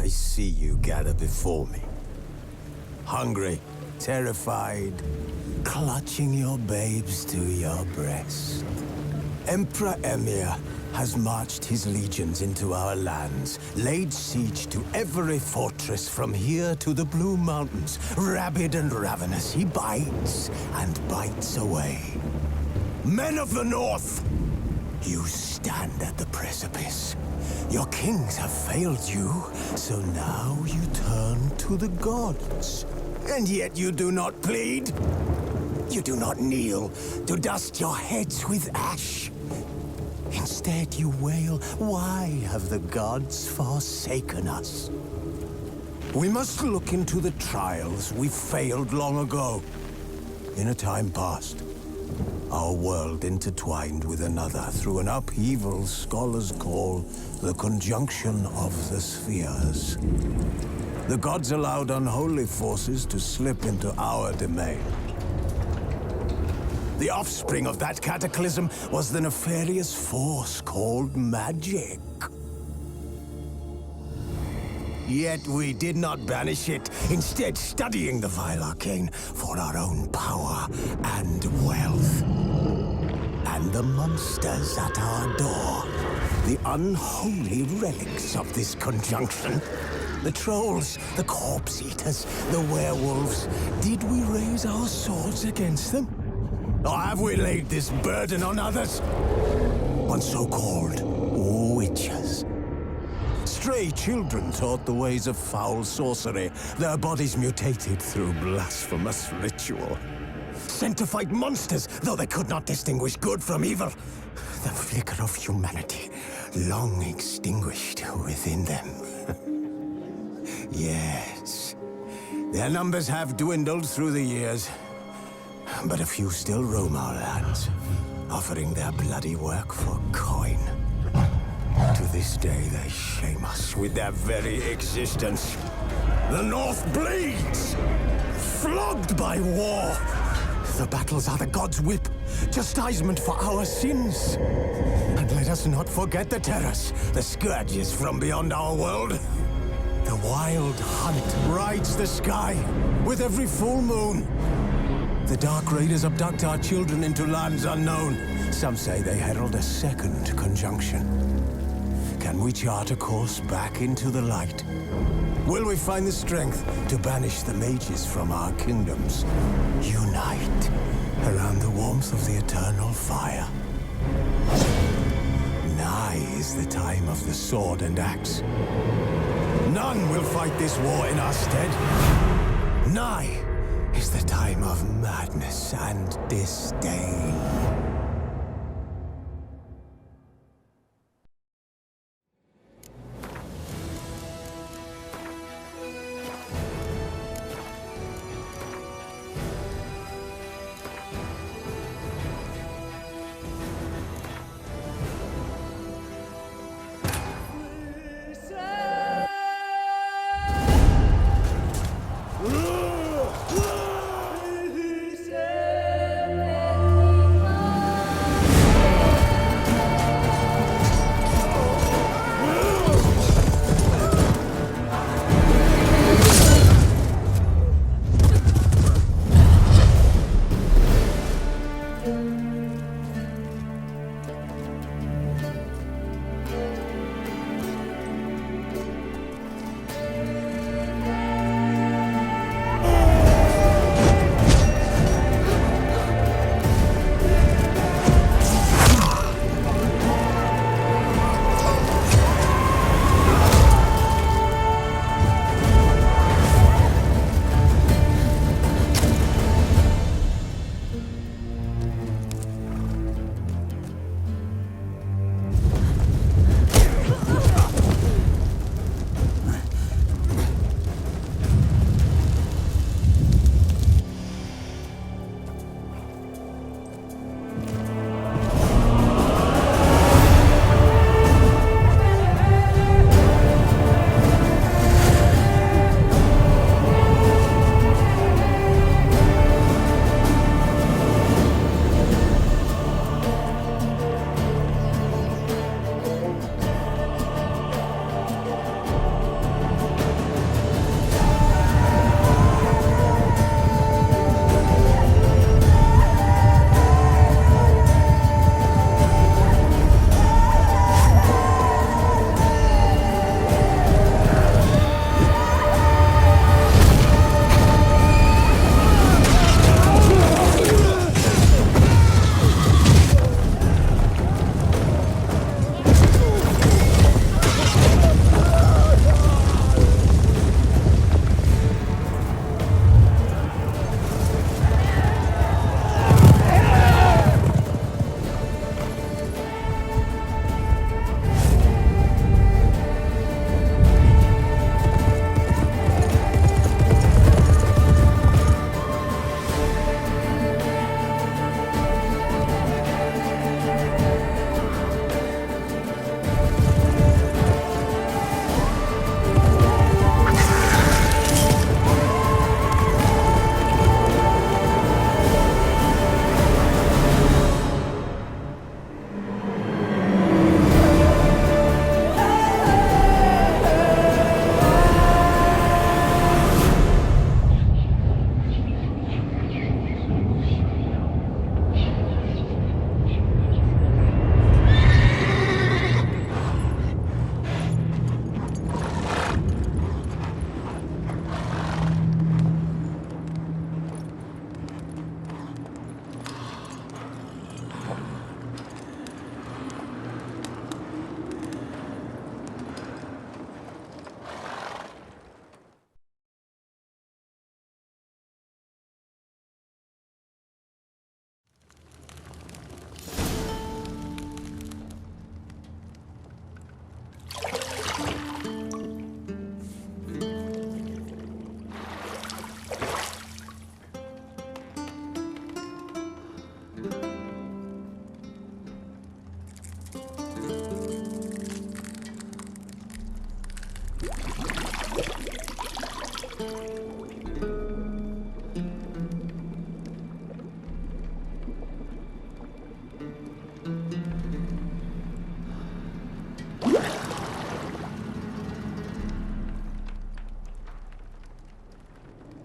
I see you gather before me. Hungry, terrified, clutching your babes to your breast. Emperor Emhyr has marched his legions into our lands, laid siege to every fortress from here to the Blue Mountains. Rabid and ravenous, he bites and bites away. Men of the North, you stand at the precipice. Your kings have failed you, so now you turn to the gods. And yet you do not plead. You do not kneel to dust your heads with ash. Instead you wail, why have the gods forsaken us? We must look into the trials we failed long ago. In a time past, our world intertwined with another through an upheaval scholars call the conjunction of the spheres. The gods allowed unholy forces to slip into our domain. The offspring of that cataclysm was the nefarious force called magic. Yet we did not banish it, instead studying the vile arcane for our own power and wealth. And the monsters at our door, the unholy relics of this conjunction. The trolls, the corpse-eaters, the werewolves. Did we raise our swords against them? Or have we laid this burden on others? On so-called witches. Stray children taught the ways of foul sorcery, their bodies mutated through blasphemous ritual. Sent to fight monsters, though they could not distinguish good from evil. The flicker of humanity, long extinguished within them. Yes, their numbers have dwindled through the years, but a few still roam our lands, offering their bloody work for coin. To this day, they shame us with their very existence. The North bleeds, flogged by war. The battles are the gods' whip, chastisement for our sins. And let us not forget the terrors, the scourges from beyond our world. The wild hunt rides the sky with every full moon. The Dark Raiders abduct our children into lands unknown. Some say they herald a second conjunction. Can we chart a course back into the light? Will we find the strength to banish the mages from our kingdoms? Unite around the warmth of the eternal fire. Nigh is the time of the sword and axe. None will fight this war in our stead. Nigh is the time of madness and disdain.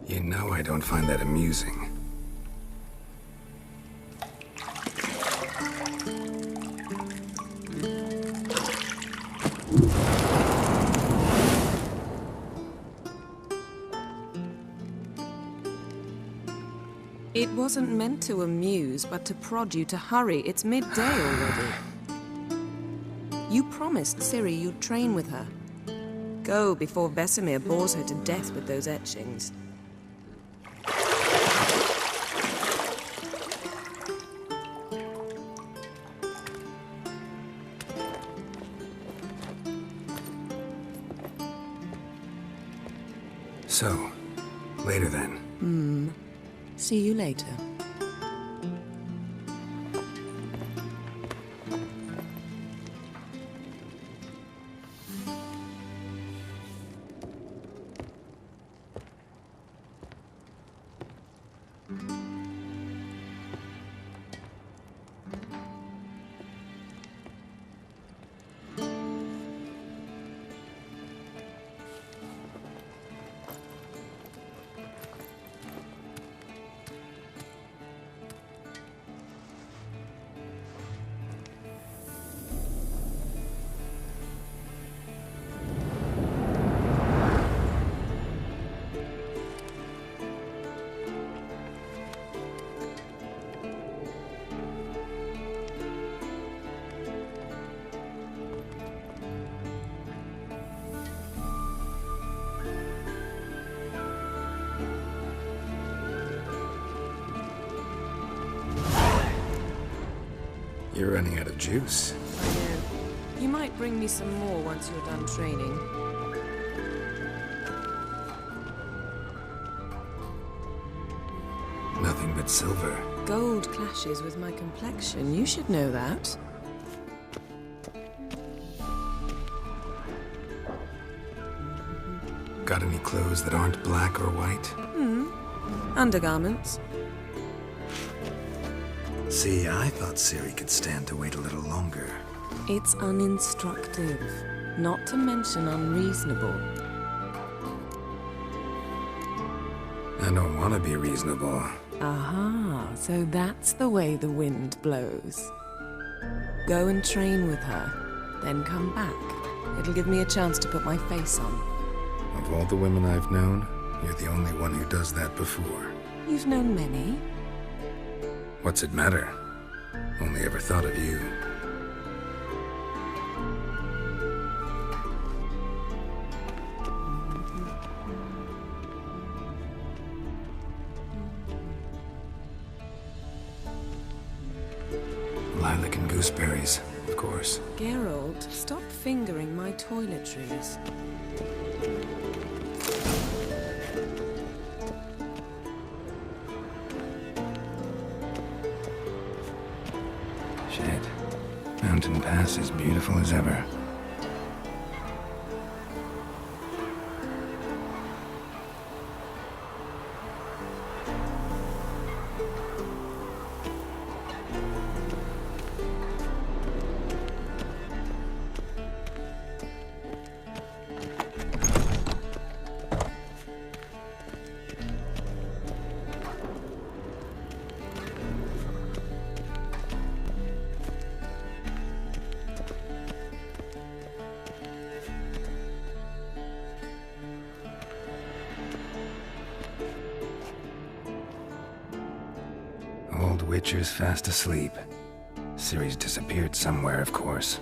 You know I don't find that amusing. It wasn't meant to amuse, but to prod you to hurry. It's midday already. You promised Ciri you'd train with her. Go before Vesemir bores her to death with those etchings. So, later then. See you later. You're running out of juice. I know. You might bring me some more once you're done training. Nothing but silver. Gold clashes with my complexion. You should know that. Got any clothes that aren't black or white? Undergarments. See, I thought Ciri could stand to wait a little longer. It's uninstructive, not to mention unreasonable. I don't want to be reasonable. Aha, so that's the way the wind blows. Go and train with her, then come back. It'll give me a chance to put my face on. Of all the women I've known, you're the only one who does that before. You've known many. What's it matter? Only ever thought of you. Lilac and gooseberries, of course. Geralt, stop fingering my toiletries. Shit. Mountain Pass is beautiful as ever. Old Witcher's fast asleep. Ciri's disappeared somewhere, of course.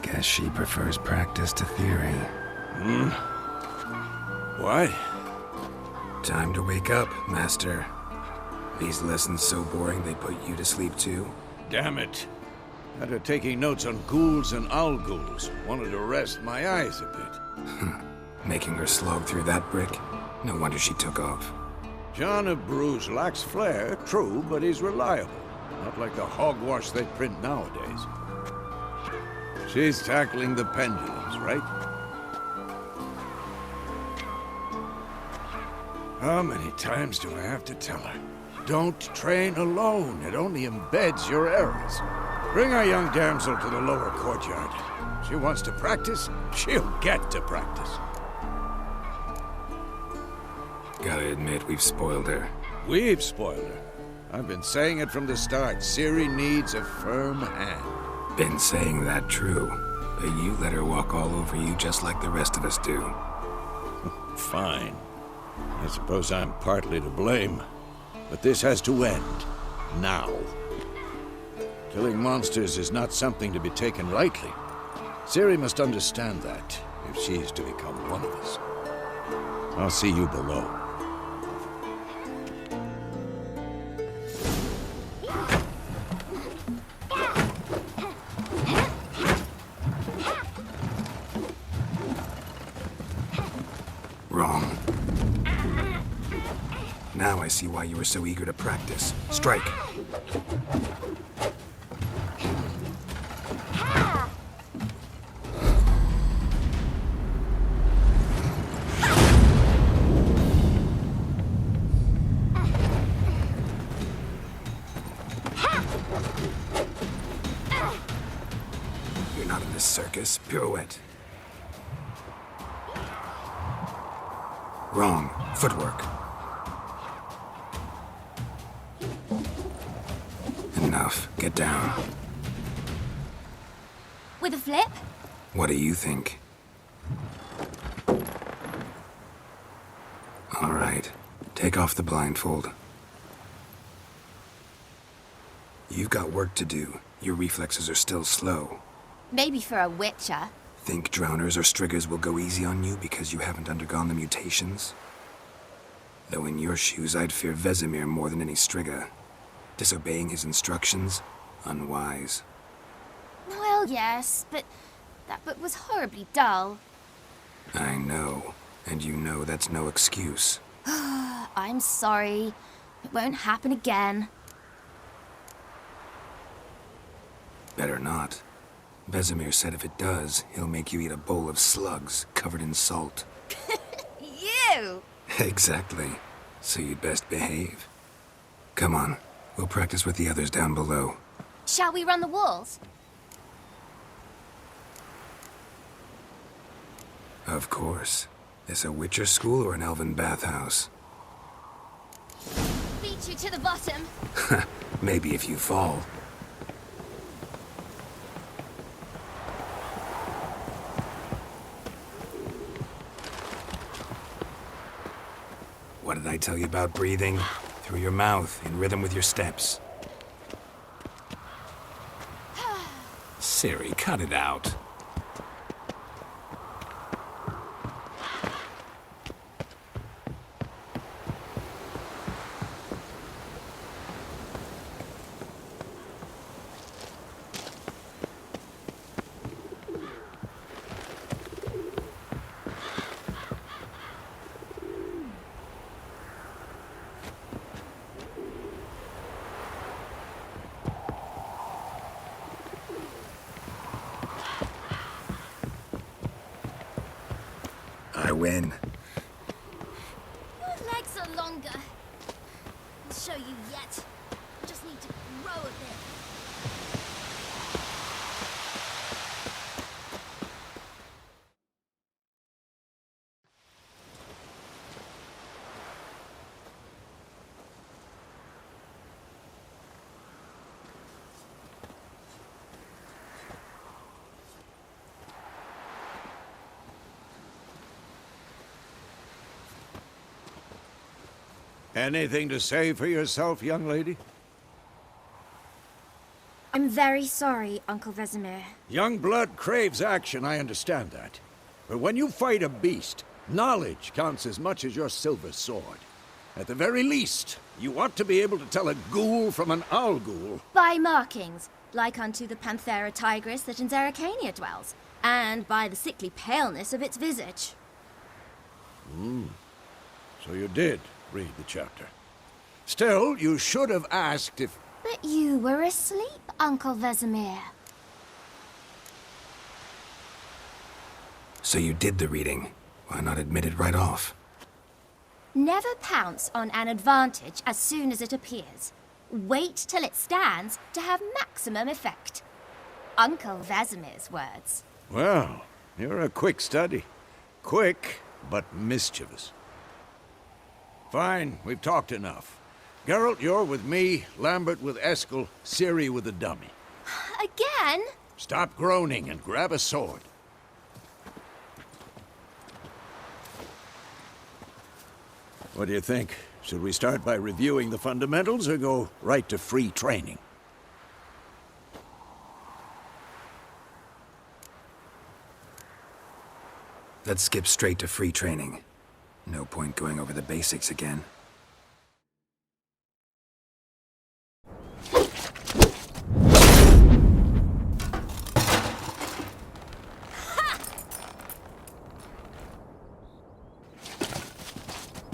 Guess she prefers practice to theory. What? Time to wake up, Master. These lessons so boring they put you to sleep too? Damn it. Had her taking notes on ghouls and owl-ghouls. Wanted to rest my eyes a bit. Making her slog through that brick? No wonder she took off. John of Bruges lacks flair, true, but he's reliable. Not like the hogwash they print nowadays. She's tackling the pendulums, right? How many times do I have to tell her? Don't train alone. It only embeds your errors. Bring our young damsel to the lower courtyard. She wants to practice, she'll get to practice. Gotta admit, we've spoiled her. We've spoiled her. I've been saying it from the start. Ciri needs a firm hand. Been saying that true. But you let her walk all over you just like the rest of us do. Fine. I suppose I'm partly to blame. But this has to end. Now. Killing monsters is not something to be taken lightly. Ciri must understand that, if she is to become one of us. I'll see you below. Wrong. Now I see why you were so eager to practice. Strike. You're not in this circus. Pirouette. Wrong. Footwork. Enough. Get down. With a flip? What do you think? All right. Take off the blindfold. You've got work to do. Your reflexes are still slow. Maybe for a witcher. Think drowners or striggers will go easy on you because you haven't undergone the mutations? Though in your shoes, I'd fear Vesemir more than any strigger. Disobeying his instructions? Unwise. Well, yes, but that book was horribly dull. I know. And you know that's no excuse. I'm sorry. It won't happen again. Better not. Vesemir said if it does, he'll make you eat a bowl of slugs covered in salt. You! Exactly. So you'd best behave. Come on. We'll practice with the others down below. Shall we run the walls? Of course. This a Witcher school or an elven bathhouse? Beat you to the bottom. Maybe if you fall. What did I tell you about breathing? Through your mouth, in rhythm with your steps. Ciri, cut it out. I win. Your legs are longer. I'll show you yet. I just need to grow a bit. Anything to say for yourself, young lady? I'm very sorry, Uncle Vesemir. Young blood craves action, I understand that. But when you fight a beast, knowledge counts as much as your silver sword. At the very least, you ought to be able to tell a ghoul from an owl ghoul. By markings, like unto the Panthera tigris that in Zerrikania dwells, and by the sickly paleness of its visage. So you did read the chapter. Still, you should have asked if... But you were asleep, Uncle Vesemir. So you did the reading. Why not admit it right off? Never pounce on an advantage as soon as it appears. Wait till it stands to have maximum effect. Uncle Vesemir's words. Well, you're a quick study. Quick, but mischievous. Fine, we've talked enough. Geralt, you're with me, Lambert with Eskel, Ciri with the dummy. Again? Stop groaning and grab a sword. What do you think? Should we start by reviewing the fundamentals or go right to free training? Let's skip straight to free training. No point going over the basics again.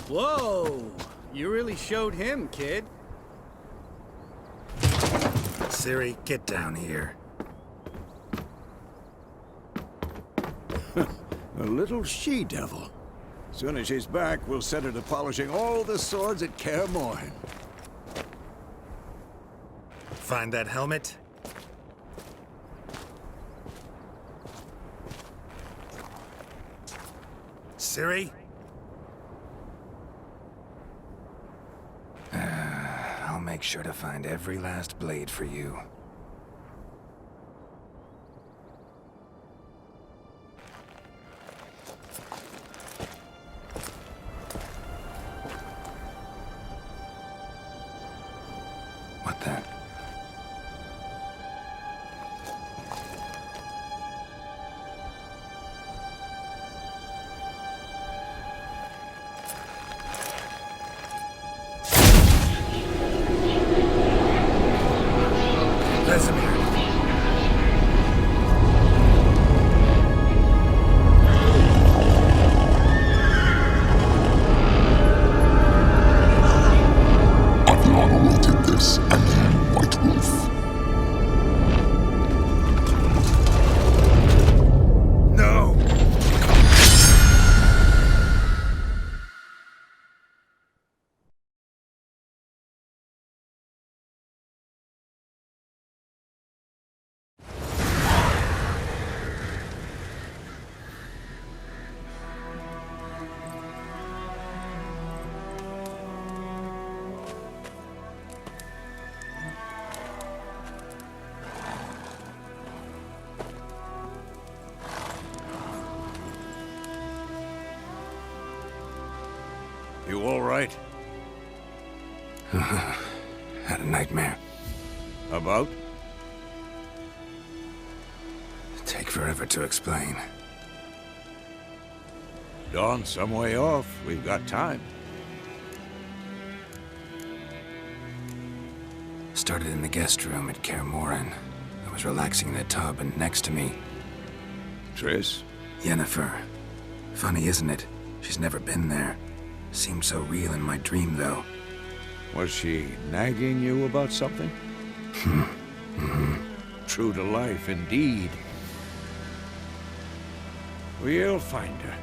Whoa! You really showed him, kid. Ciri, get down here. A little she-devil. Soon as she's back, we'll set her to polishing all the swords at Kaer Morhen. Find that helmet? Ciri? I'll make sure to find every last blade for you. What the? Vesemir. Avion awaited this, and then White Wolf. No! You all right? Had a nightmare. About? Take forever to explain. Dawn's some way off. We've got time. Started in the guest room at Kaer Morhen. I was relaxing in a tub, and next to me, Triss? Yennefer. Funny, isn't it? She's never been there. Seemed so real in my dream, though. Was she nagging you about something? True to life, indeed. We'll find her.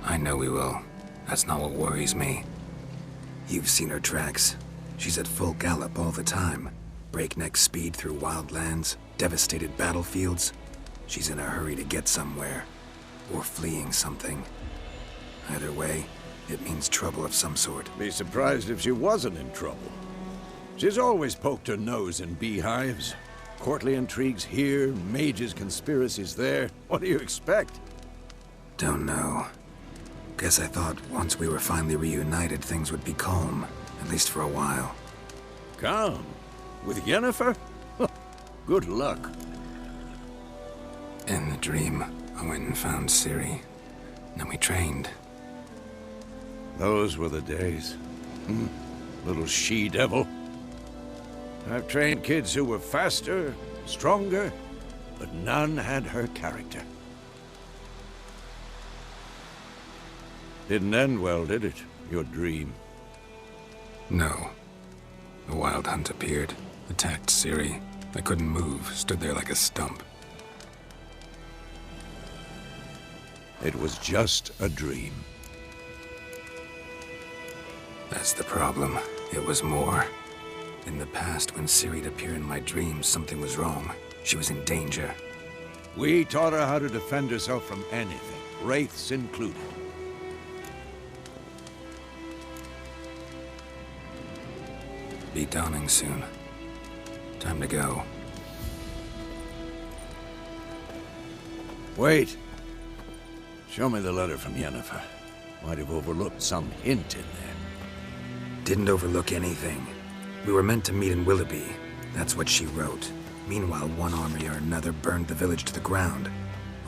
I know we will. That's not what worries me. You've seen her tracks. She's at full gallop all the time. Breakneck speed through wild lands, devastated battlefields. She's in a hurry to get somewhere. Or fleeing something. Either way, it means trouble of some sort. Be surprised if she wasn't in trouble. She's always poked her nose in beehives. Courtly intrigues here, mages' conspiracies there. What do you expect? Don't know. Guess I thought once we were finally reunited, things would be calm. At least for a while. Calm? With Yennefer? Good luck. In the dream, I went and found Ciri. Then we trained. Those were the days. Little she-devil. I've trained kids who were faster, stronger, but none had her character. Didn't end well, did it? Your dream? No. The Wild Hunt appeared, attacked Ciri. I couldn't move, stood there like a stump. It was just a dream. That's the problem. It was more. In the past, when Ciri'd appear in my dreams, something was wrong. She was in danger. We taught her how to defend herself from anything, wraiths included. Be dawning soon. Time to go. Wait. Show me the letter from Yennefer. Might have overlooked some hint in there. Didn't overlook anything. We were meant to meet in Willoughby. That's what she wrote. Meanwhile, one army or another burned the village to the ground.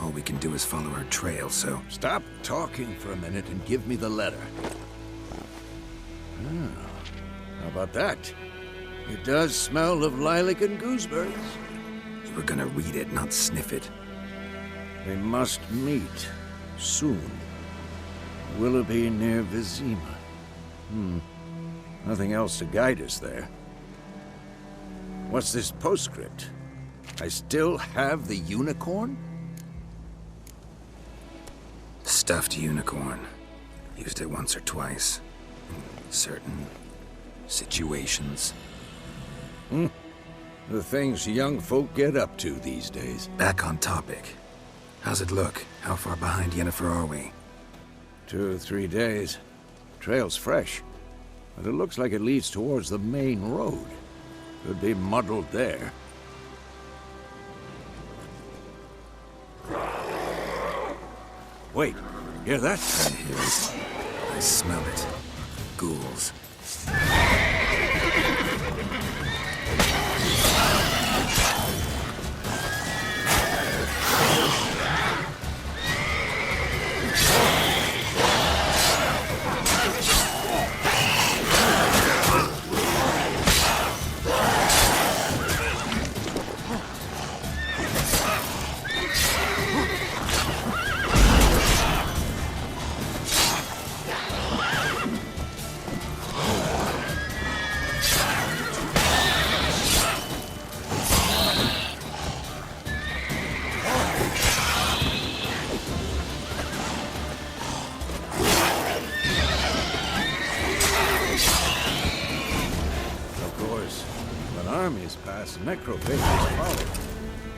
All we can do is follow her trail, so... Stop talking for a minute and give me the letter. How about that? It does smell of lilac and gooseberries. You were gonna read it, not sniff it. We must meet. Soon. Willoughby near Vizima. Nothing else to guide us there. What's this postscript? I still have the unicorn? Stuffed unicorn. Used it once or twice. In certain situations. The things young folk get up to these days. Back on topic. How's it look? How far behind Yennefer are we? 2 or 3 days. Trail's fresh, but it looks like it leads towards the main road. Could be muddled there. Wait, hear that? I hear it. I smell it. Ghouls. Armies pass, necrophages follow.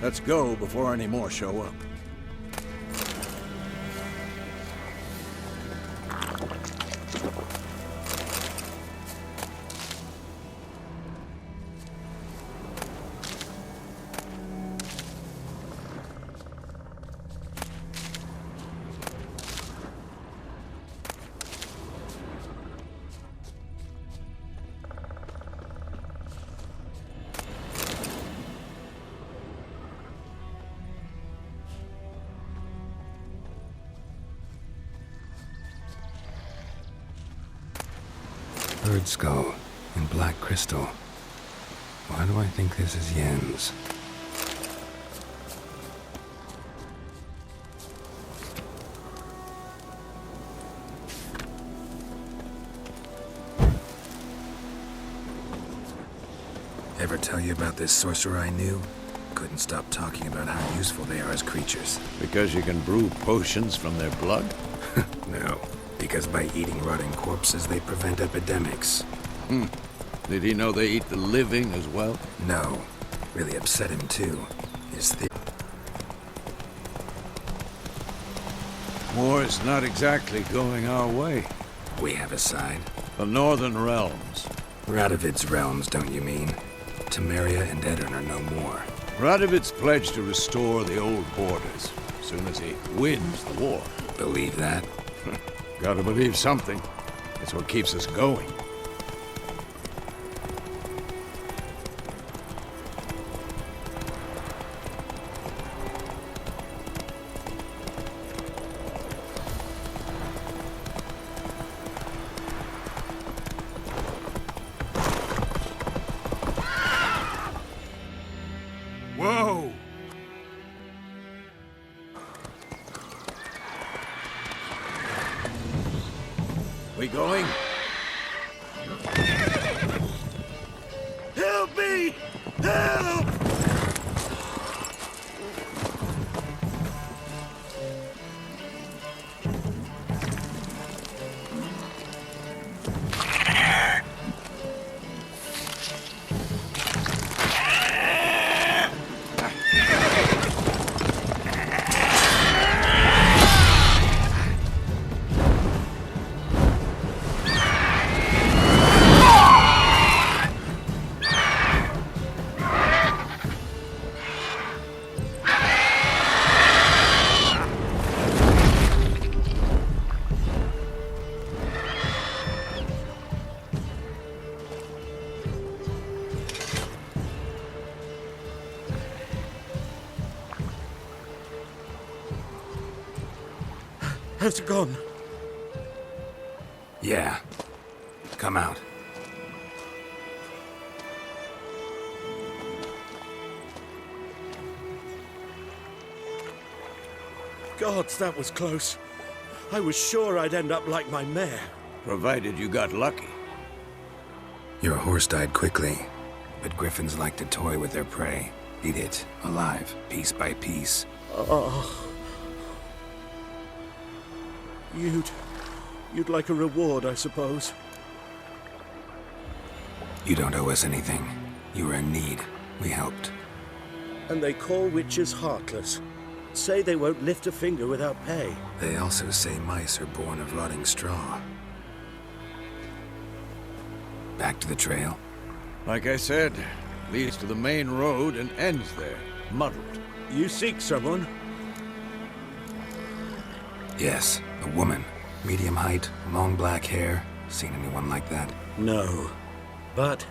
Let's go before any more show up. Bird skull and black crystal. Why do I think this is Yen's? Ever tell you about this sorcerer I knew? Couldn't stop talking about how useful they are as creatures. Because you can brew potions from their blood? No, because by eating rotting corpses, they prevent epidemics. Did he know they eat the living as well? No. Really upset him, too. His War's not exactly going our way. We have a side. The Northern Realms. Radovid's realms, don't you mean? Temeria and Edirn are no more. Radovid's pledged to restore the old borders as soon as he wins the war. Believe that? Gotta believe something. It's what keeps us going. we going? Help me! Help! Has it gone? Yeah. Come out. Gods, that was close. I was sure I'd end up like my mare. Provided you got lucky. Your horse died quickly, but griffins like to toy with their prey. Eat it, alive, piece by piece. Oh. You'd like a reward, I suppose. You don't owe us anything. You were in need. We helped. And they call witches heartless. Say they won't lift a finger without pay. They also say mice are born of rotting straw. Back to the trail? Like I said, leads to the main road and ends there, muddled. You seek someone? Yes, a woman. Medium height, long black hair. Seen anyone like that? No. But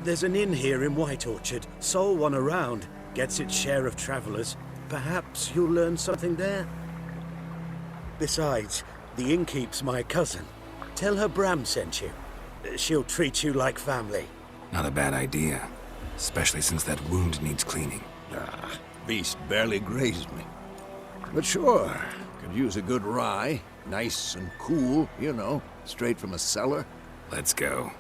there's an inn here in White Orchard. Sole one around. Gets its share of travelers. Perhaps you'll learn something there? Besides, the innkeep's my cousin. Tell her Bram sent you. She'll treat you like family. Not a bad idea. Especially since that wound needs cleaning. Ah, beast barely grazed me. But sure, could use a good rye. Nice and cool, you know, straight from a cellar. Let's go.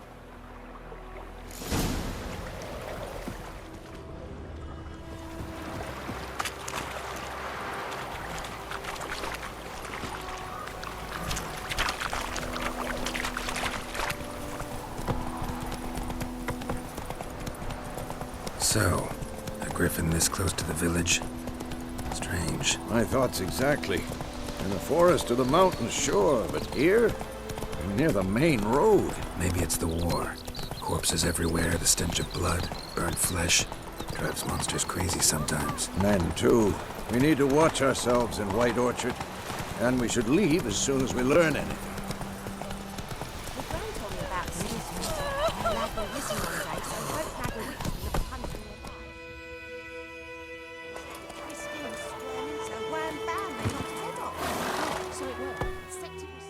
So, a griffin this close to the village? Strange. My thoughts exactly. In the forest or the mountains, sure, but here? Near the main road. Maybe it's the war. Corpses everywhere, the stench of blood, burnt flesh. Drives monsters crazy sometimes. Men, too. We need to watch ourselves in White Orchard. And we should leave as soon as we learn anything. The Gran told me about Susan. And like they're missing one day, so don't flag a witch with a punch in their eye. This thing's sworn so wham bam, they knocked his head off. So it worked. Septic was...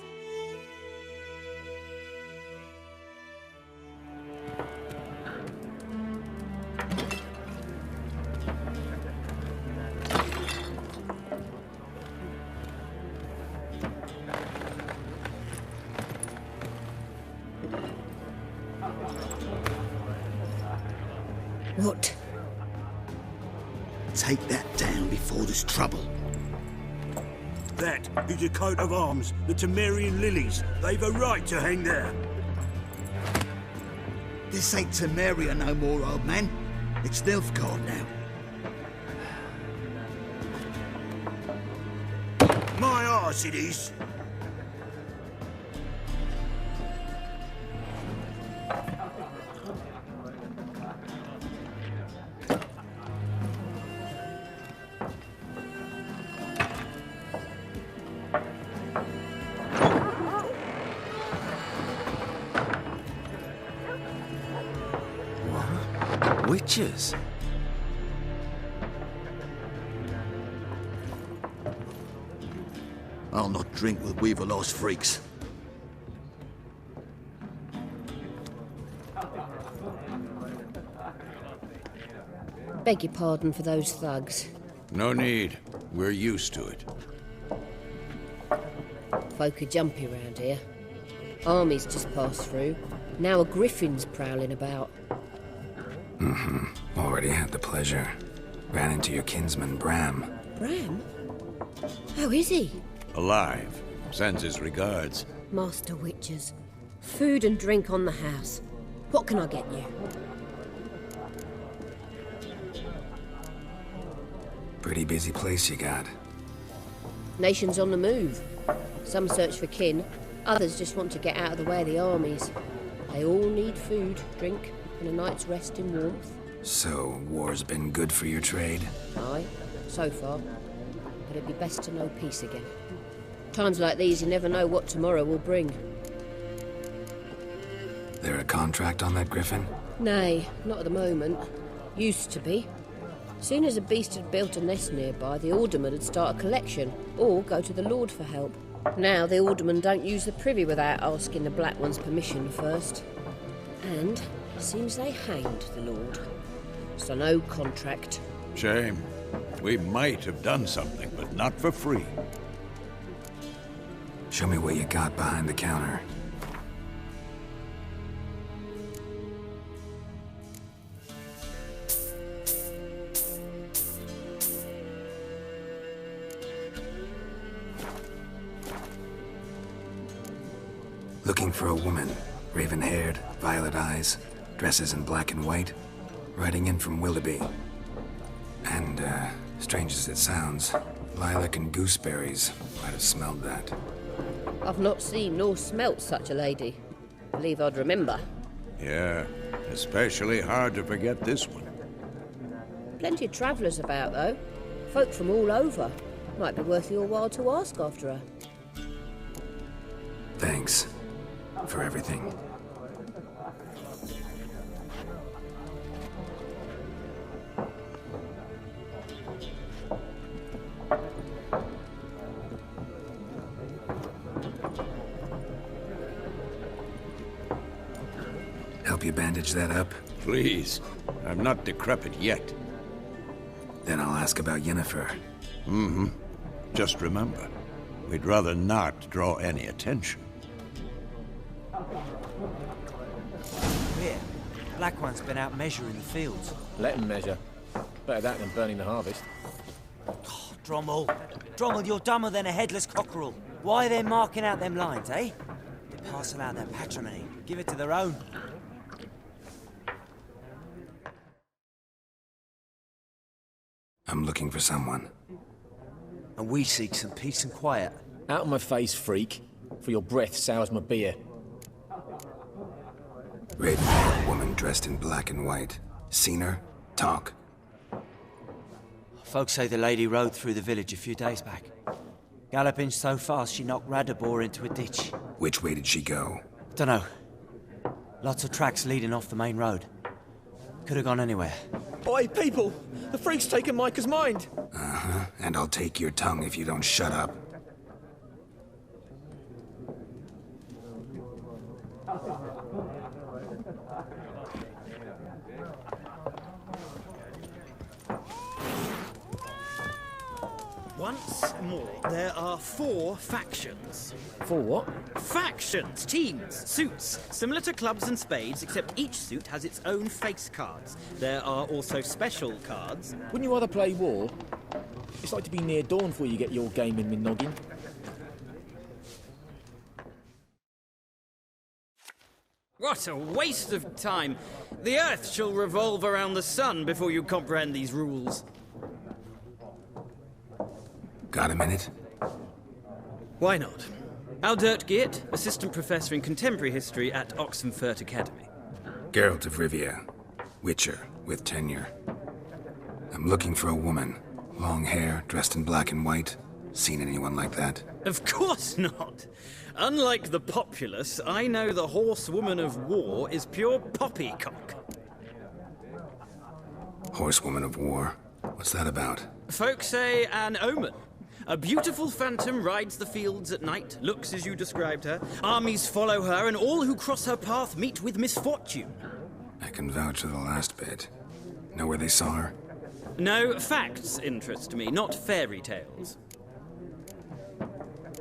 What? Take that down before there's trouble. That is a coat of arms, the Temerian lilies. They've a right to hang there. This ain't Temeria no more, old man. It's Nilfgaard now. My arse it is. Witches? I'll not drink with Weaverlaw's freaks. Beg your pardon for those thugs. No need. We're used to it. Folk are jumpy round here. Armies just passed through. Now a griffin's prowling about. Already had the pleasure. Ran into your kinsman, Bram. Bram? How is he? Alive. Sends his regards. Master Witchers. Food and drink on the house. What can I get you? Pretty busy place you got. Nations on the move. Some search for kin, others just want to get out of the way of the armies. They all need food, drink, and a night's rest in warmth. So, war's been good for your trade? Aye, so far. But it'd be best to know peace again. Times like these, you never know what tomorrow will bring. There a contract on that griffin? Nay, not at the moment. Used to be. Soon as a beast had built a nest nearby, the alderman would start a collection, or go to the Lord for help. Now the aldermen don't use the privy without asking the Black One's permission first. And seems they hanged the Lord. So no contract. Shame. We might have done something, but not for free. Show me what you got behind the counter. Looking for a woman. Raven-haired, violet eyes, dresses in black and white. Riding in from Willoughby. And, strange as it sounds, lilac and gooseberries might have smelled that. I've not seen nor smelt such a lady. Believe I'd remember. Yeah, especially hard to forget this one. Plenty of travellers about, though. Folk from all over. Might be worth your while to ask after her. Thanks. For everything. Help you bandage that up? Please. I'm not decrepit yet. Then I'll ask about Yennefer. Just remember, we'd rather not draw any attention. Here, Black One's been out measuring the fields. Let him measure. Better that than burning the harvest. Oh, Drommel, you're dumber than a headless cockerel. Why are they marking out them lines, eh? They parcel out their patrimony, give it to their own. I'm looking for someone. And we seek some peace and quiet. Out of my face, freak. For your breath sours my beer. Raven-haired woman dressed in black and white. Seen her? Talk. Folks say the lady rode through the village a few days back. Galloping so fast she knocked Radabor into a ditch. Which way did she go? Dunno. Lots of tracks leading off the main road. Could have gone anywhere. Oi, people! The freak's taken Micah's mind! Uh-huh. And I'll take your tongue if you don't shut up. Once more, there are 4 factions. 4 what? Factions, teams, suits, similar to clubs and spades, except each suit has its own face cards. There are also special cards. Wouldn't you rather play war? It's like to be near dawn before you get your game in my noggin. What a waste of time! The Earth shall revolve around the sun before you comprehend these rules. Got a minute? Why not? Aldert Geert, Assistant Professor in Contemporary History at Oxenfurt Academy. Geralt of Rivia. Witcher, with tenure. I'm looking for a woman. Long hair, dressed in black and white. Seen anyone like that? Of course not! Unlike the populace, I know the horsewoman of war is pure poppycock. Horsewoman of war? What's that about? Folk say an omen. A beautiful phantom rides the fields at night, looks as you described her. Armies follow her, and all who cross her path meet with misfortune. I can vouch for the last bit. Know where they saw her? No, facts interest me, not fairy tales.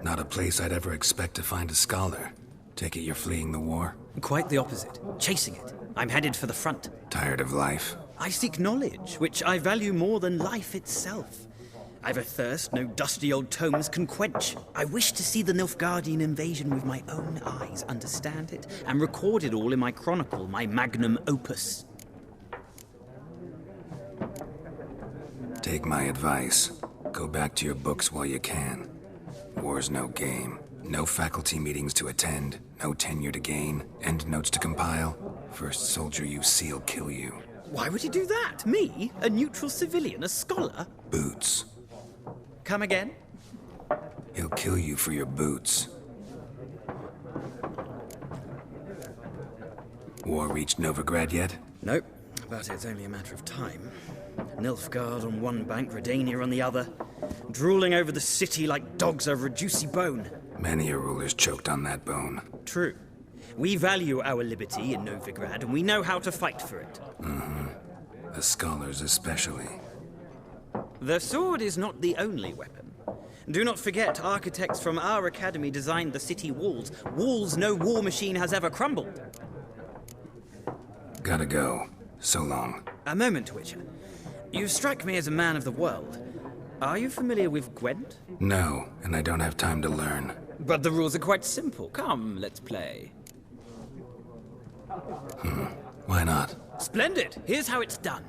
Not a place I'd ever expect to find a scholar. Take it you're fleeing the war? Quite the opposite. Chasing it. I'm headed for the front. Tired of life? I seek knowledge, which I value more than life itself. I've a thirst no dusty old tomes can quench. I wish to see the Nilfgaardian invasion with my own eyes, understand it, and record it all in my chronicle, my magnum opus. Take my advice. Go back to your books while you can. War's no game. No faculty meetings to attend, no tenure to gain, end notes to compile. First soldier you see'll kill you. Why would he do that? Me? A neutral civilian? A scholar? Boots. Come again? He'll kill you for your boots. War reached Novigrad yet? Nope, but it's only a matter of time. Nilfgaard on one bank, Redania on the other, drooling over the city like dogs over a juicy bone. Many a ruler's choked on that bone. True. We value our liberty in Novigrad, and we know how to fight for it. Mm-hmm. The scholars especially. The sword is not the only weapon. Do not forget, architects from our academy designed the city walls. Walls no war machine has ever crumbled. Gotta go. So long. A moment, Witcher. You strike me as a man of the world. Are you familiar with Gwent? No, and I don't have time to learn. But the rules are quite simple. Come, let's play. Why not? Splendid! Here's how it's done.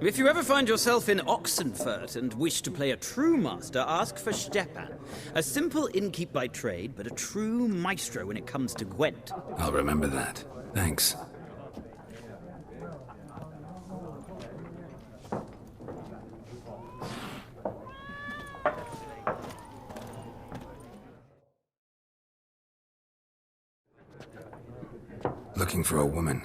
If you ever find yourself in Oxenfurt and wish to play a true master, ask for Stepan. A simple innkeep by trade, but a true maestro when it comes to Gwent. I'll remember that. Thanks. Looking for a woman.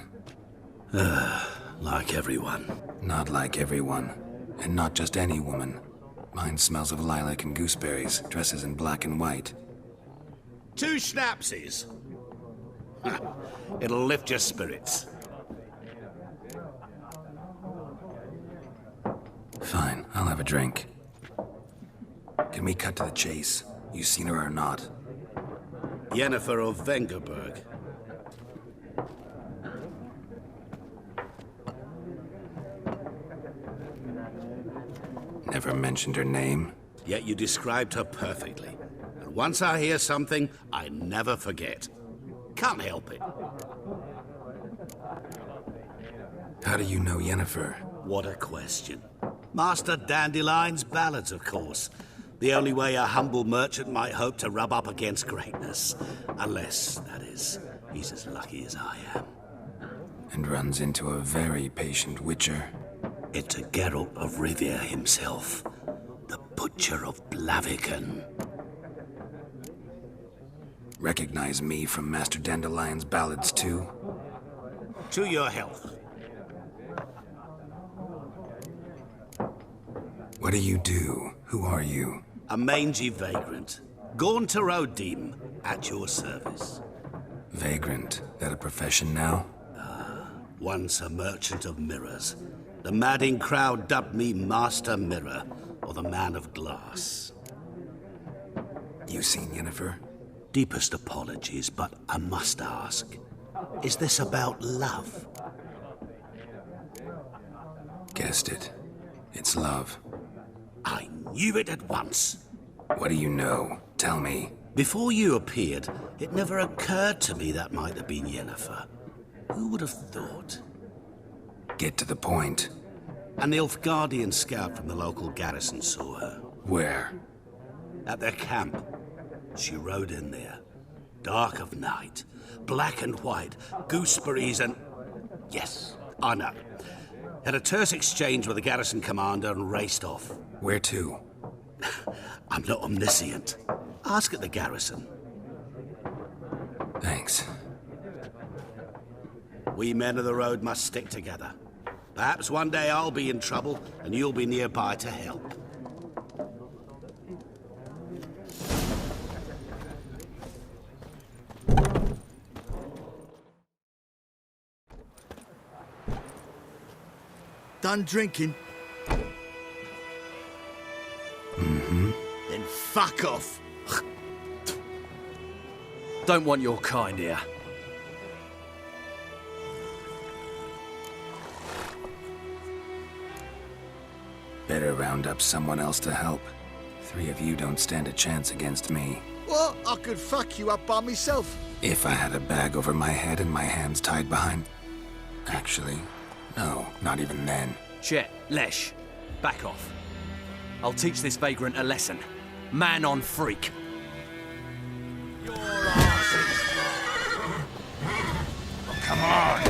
Like everyone. Not like everyone. And not just any woman. Mine smells of lilac and gooseberries, dresses in black and white. 2 schnapsies. It'll lift your spirits. Fine, I'll have a drink. Can we cut to the chase? You seen her or not? Yennefer of Vengerberg. Never mentioned her name. Yet you described her perfectly. And once I hear something, I never forget. Can't help it. How do you know Yennefer? What a question. Master Dandelion's ballads, of course. The only way a humble merchant might hope to rub up against greatness. Unless, that is, he's as lucky as I am. And runs into a very patient witcher. It's a Geralt of Rivia himself. The Butcher of Blaviken. Recognize me from Master Dandelion's ballads, too? To your health. What do you do? Who are you? A mangy vagrant. Gaunter O'Deem, at your service. Vagrant. That a profession now? Once a merchant of mirrors. The madding crowd dubbed me Master Mirror, or the Man of Glass. You seen Yennefer? Deepest apologies, but I must ask. Is this about love? Guessed it. It's love. I knew it at once. What do you know? Tell me. Before you appeared, it never occurred to me that might have been Yennefer. Who would have thought? Get to the point. An Nilfgaardian scout from the local garrison saw her. Where? At their camp. She rode in there. Dark of night. Black and white. Gooseberries and... Yes, I know. Had a terse exchange with the garrison commander and raced off. Where to? I'm not omniscient. Ask at the garrison. Thanks. We men of the road must stick together. Perhaps one day I'll be in trouble and you'll be nearby to help. Done drinking? Mm-hmm. Then fuck off. Don't want your kind here. Better round up someone else to help. 3 of you don't stand a chance against me. What? I could fuck you up by myself. If I had a bag over my head and my hands tied behind... Actually, no, not even then. Chet, Lesh, back off. I'll teach this vagrant a lesson. Man on freak. Your asses. Come on!